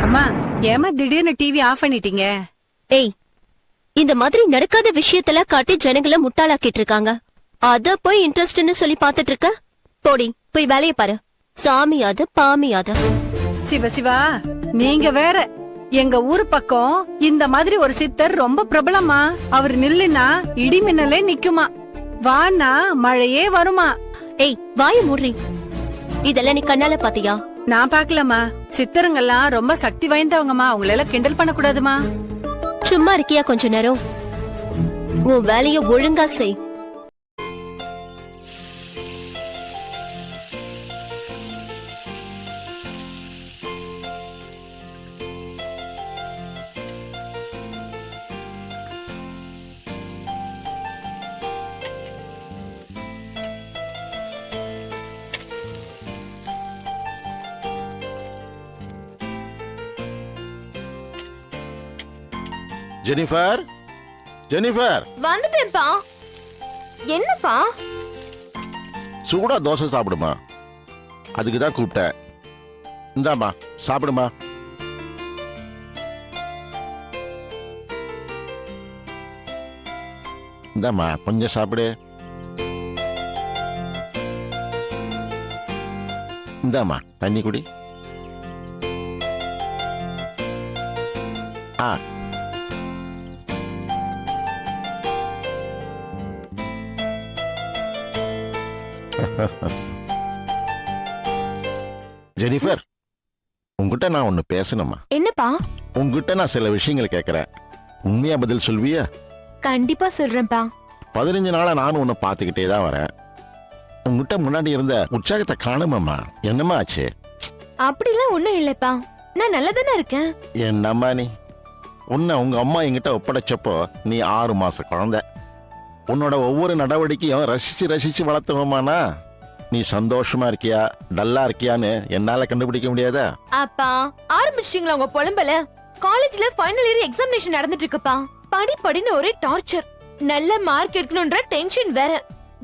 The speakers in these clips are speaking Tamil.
அம்மா, ஏமா திடீர்னு டிவி ஆஃப் பண்ணிட்டீங்க? ஏய், இந்த மாதிரி நடக்காத விஷயத்துல காட்டி ஜனங்களை முட்டாளாக்கிட்டு இருக்காங்க. அத போய் இன்ட்ரெஸ்ட்னு சொல்லி பாத்துட்டு இருக்க. போடி, போய் வேலைய பாரு. சாமியாத பாமியாத. சிவா, நீங்க வேற. எங்க ஊர் பக்கம் இந்த மாதிரி ஒரு சித்தர் ரொம்ப பிரபலமா. அவர் நில்லுனா இடி மின்னலே நிக்குமா, வானா மழையே வருமா. ஏய், வாய மூடுறி. இதெல்லாம் நீ கண்ணால பாத்தியா? நான் பாக்கலமா. சித்தருங்கெல்லாம் ரொம்ப சக்தி வாய்ந்தவங்கம்மா, அவங்கள எல்லாம் கிண்டல் பண்ண கூடாதுமா. சும்மா இருக்கியா கொஞ்ச நேரம்? உன் வேலைய ஒழுங்கா செய். Jennifer, Jennifer. வந்துட்டேன்ப்பா. என்னப்பா? சூடா தோசை சாப்பிடுமா, அதுக்கு தான் கூப்பிட்டேன். இந்தாமா சாப்பிடுமா. இந்தாமா கொஞ்சம் சாப்பிடு. இந்தாமா தண்ணி குடி. ஆ, ஜெனிஃபர், உங்ககிட்ட நான் ஒன்னு பேசணுமா? என்னப்பா? உங்ககிட்ட நான் சில விஷயங்கள் கேட்கறேன், உண்மையா பதில் சொல்வியா? கண்டிப்பா சொல்றேன்ப்பா. 15 நாளா நானும் உன்னை பார்த்துக்கிட்டே தான் வரேன். உங்ககிட்ட முன்னாடி இருந்த உற்சாகத்தை காணுமாமா, என்னமா ஆச்சு? அப்படிலாம் ஒண்ணும் இல்லப்பா, நான் நல்லதானே இருக்கேன். என்னம்மா நீ? உன்னை உங்க அம்மா என்கிட்ட ஒப்படைச்சப்போ நீ 6 மாச குழந்தை. உன்னோட ஒவ்வொரு நடவடிக்கையும் ரசிச்சு ரசிச்சு வளர்த்துவோமானா, நீ சந்தோஷமா இருக்கியா டல்லா இருக்கியான்னு என்னால கண்டுபிடிக்க முடியாதா? அப்பா, ஆரம்பிச்சிட்டீங்களா உங்க புலம்பல? காலேஜ்ல ஃபைனல் இயர் எக்ஸாமினேஷன் நடந்துட்டு இருக்குப்பா. படின்னு ஒரே டார்ச்சர். நல்ல மார்க் எடுக்கணும்ன்ற டென்ஷன் வேற.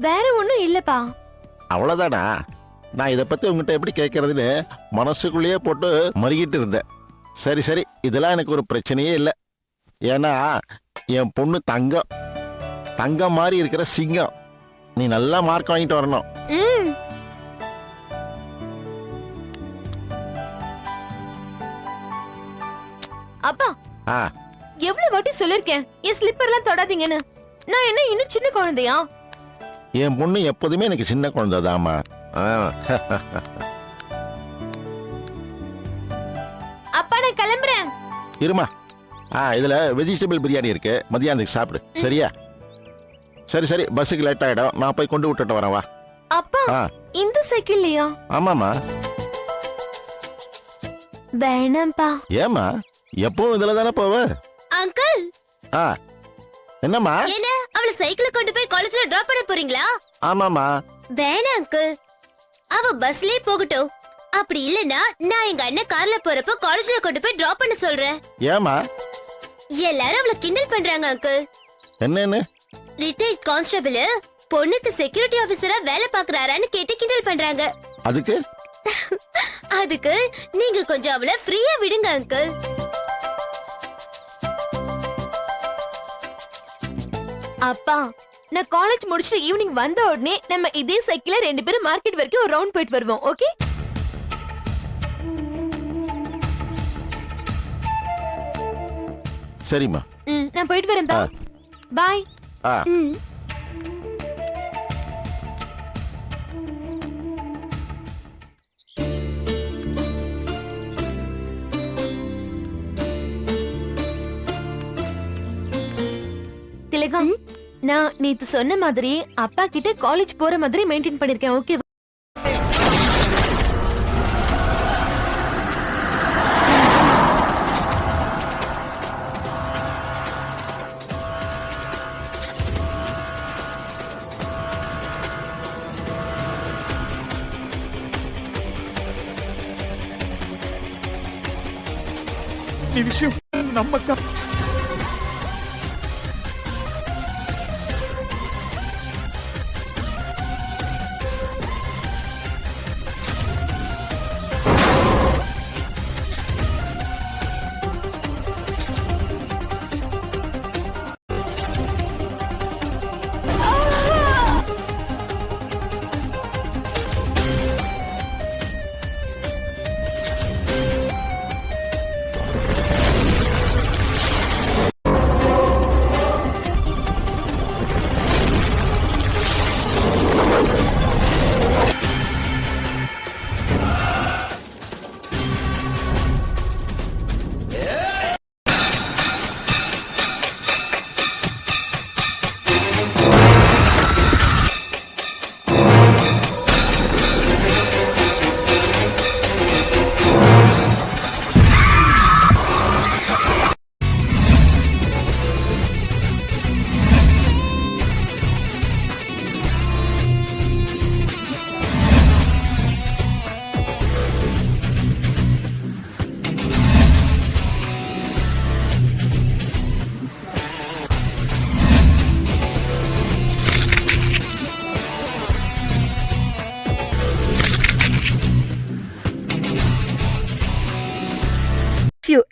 வேற ஒண்ணும் இல்லப்பா. அவ்வளவுதானா? நான் இத பத்தி உங்ககிட்ட எப்படி கேட்கறதுன்னு மனசுக்குள்ளேயே போட்டு மறுகிட்டு இருந்தேன். சரி சரி, இதெல்லாம் எனக்கு ஒரு பிரச்சனையே இல்லை. ஏன்னா என் பொண்ணு தங்கம் மாதிரி இருக்கிற சிங்கம். நீ நல்லா மார்க் வாங்கிட்டு வரணும். அப்பா, எவ்வளவு வாட்டி சொல்லிருக்கேன் என் ஸ்லிப்பர்லாம் தொடாதீங்கன்னு. நான் என்ன இன்னும் சின்ன குழந்தையா? என் பொண்ணு எப்போதுமே எனக்கு சின்ன குழந்தைதாமா. அப்பா, நான் கிளம்புறேன். இருமா, இதுல வெஜிடபிள் பிரியாணி இருக்கு, மதியானத்துக்கு சாப்பிடு. சரியா? சரி சரி, பஸ்ஸுக்கு லேட் ஆயிடும், நான் போய் கொண்டு விட்டுட்டு வரேன். வா. அப்பா, இந்த சைக்கிள்லயா? ஆமாமா. வேணாம்பா. ஏமா, எப்பவும் இதுல தானே போவ? அங்கிள். என்னம்மா? என்ன, அவளை சைக்கிள கொண்டு போய் காலேஜ்ல டிராப் பண்ண போறீங்களா? ஆமாமா. வேணாம் அங்கிள், அவ பஸ்லயே போகட்டும். அப்படி இல்லனா நான் எங்க அண்ணன் கார்ல போறப்ப காலேஜ்ல கொண்டு போய் டிராப் பண்ண சொல்றேன். ஏமா? எல்லாரும் அவளை கிண்டல் பண்றாங்க அங்கிள். என்னன்னு? ரிட்டையர்ட் கான்ஸ்டபிள் பொண்ணுக்கு செக்யூரிட்டி ஆபீசரா வேலை பாக்குறாரான்னு கேட்டு கிண்டல் பண்றாங்க. அதுக்கு நீங்க கொஞ்சம் அவளை ஃப்ரீயா விடுங்க அங்கிள். அப்பா, நான் காலேஜ் முடிச்சுட்டு ஈவினிங் வந்த உடனே நம்ம இதே சைக்கிள்ல 2 பேரும் மார்க்கெட் வரைக்கும் ஒரு ரவுண்ட் போயிட்டு வருவோம். ஓகே? சரிம்மா. நான் போயிட்டு வரேன். பாய். திலகம், நான் நேத்து சொன்ன மாதிரி அப்பா கிட்ட காலேஜ் போற மாதிரி மெயின்டைன் பண்ணிருக்கேன். ஓகே? ఈ విషయం నమ్మక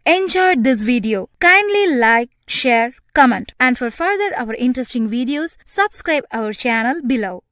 enjoyed this video, kindly like, share, comment, and for further our interesting videos, subscribe our channel below.